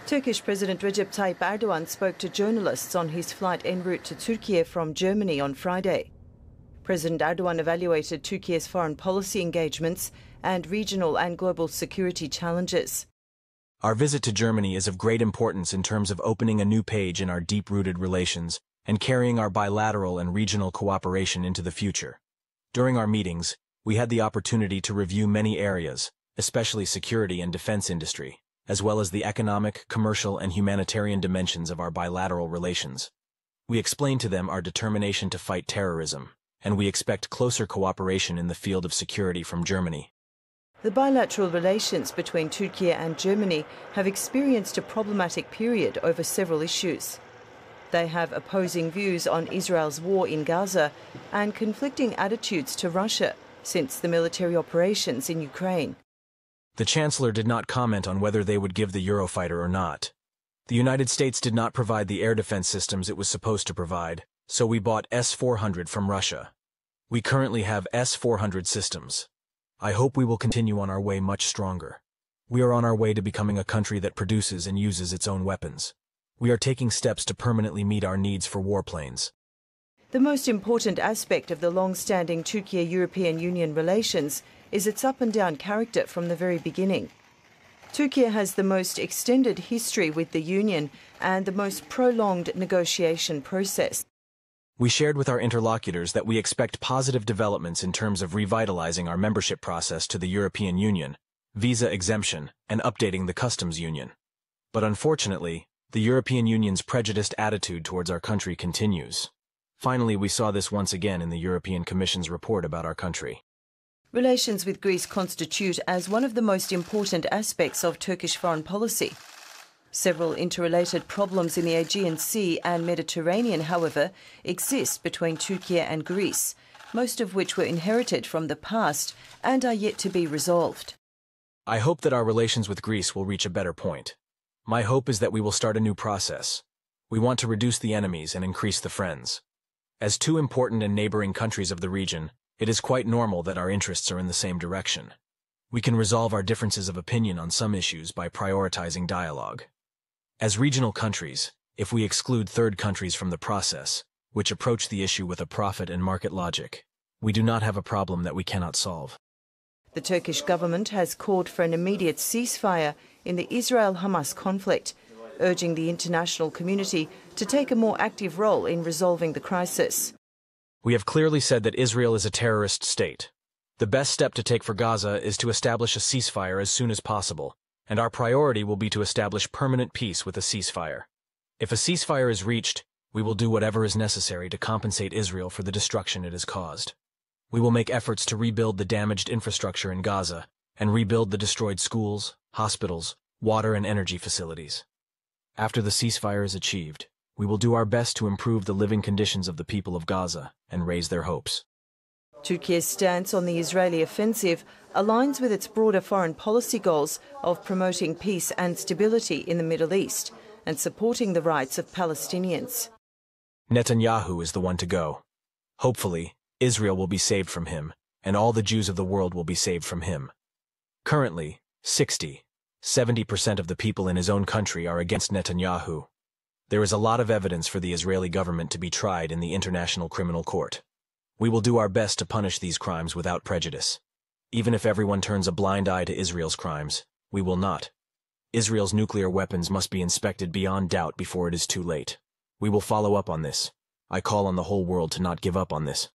Turkish President Recep Tayyip Erdoğan spoke to journalists on his flight en route to Turkey from Germany on Friday. President Erdoğan evaluated Turkey's foreign policy engagements and regional and global security challenges. Our visit to Germany is of great importance in terms of opening a new page in our deep-rooted relations and carrying our bilateral and regional cooperation into the future. During our meetings, we had the opportunity to review many areas, especially security and defense industry, as well as the economic, commercial, and humanitarian dimensions of our bilateral relations. We explained to them our determination to fight terrorism, and we expect closer cooperation in the field of security from Germany. The bilateral relations between Turkey and Germany have experienced a problematic period over several issues. They have opposing views on Israel's war in Gaza and conflicting attitudes to Russia since the military operations in Ukraine. The Chancellor did not comment on whether they would give the Eurofighter or not. The United States did not provide the air defense systems it was supposed to provide, so we bought S-400 from Russia. We currently have S-400 systems. I hope we will continue on our way much stronger. We are on our way to becoming a country that produces and uses its own weapons. We are taking steps to permanently meet our needs for warplanes. The most important aspect of the long-standing Turkey-European Union relations is its up-and-down character from the very beginning. Turkey has the most extended history with the Union and the most prolonged negotiation process. We shared with our interlocutors that we expect positive developments in terms of revitalizing our membership process to the European Union, visa exemption, and updating the customs union. But unfortunately, the European Union's prejudiced attitude towards our country continues. Finally, we saw this once again in the European Commission's report about our country. Relations with Greece constitute as one of the most important aspects of Turkish foreign policy. Several interrelated problems in the Aegean Sea and Mediterranean, however, exist between Turkey and Greece, most of which were inherited from the past and are yet to be resolved. I hope that our relations with Greece will reach a better point. My hope is that we will start a new process. We want to reduce the enemies and increase the friends. As two important and neighboring countries of the region, it is quite normal that our interests are in the same direction. We can resolve our differences of opinion on some issues by prioritizing dialogue. As regional countries, if we exclude third countries from the process, which approach the issue with a profit and market logic, we do not have a problem that we cannot solve. The Turkish government has called for an immediate ceasefire in the Israel-Hamas conflict, urging the international community to take a more active role in resolving the crisis. We have clearly said that Israel is a terrorist state. The best step to take for Gaza is to establish a ceasefire as soon as possible, and our priority will be to establish permanent peace with a ceasefire. If a ceasefire is reached, we will do whatever is necessary to compensate Israel for the destruction it has caused. We will make efforts to rebuild the damaged infrastructure in Gaza and rebuild the destroyed schools, hospitals, water and energy facilities. After the ceasefire is achieved, we will do our best to improve the living conditions of the people of Gaza and raise their hopes. Turkey's stance on the Israeli offensive aligns with its broader foreign policy goals of promoting peace and stability in the Middle East and supporting the rights of Palestinians. Netanyahu is the one to go. Hopefully, Israel will be saved from him, and all the Jews of the world will be saved from him. Currently, 70% of the people in his own country are against Netanyahu. There is a lot of evidence for the Israeli government to be tried in the International Criminal Court. We will do our best to punish these crimes without prejudice. Even if everyone turns a blind eye to Israel's crimes, we will not. Israel's nuclear weapons must be inspected beyond doubt before it is too late. We will follow up on this. I call on the whole world to not give up on this.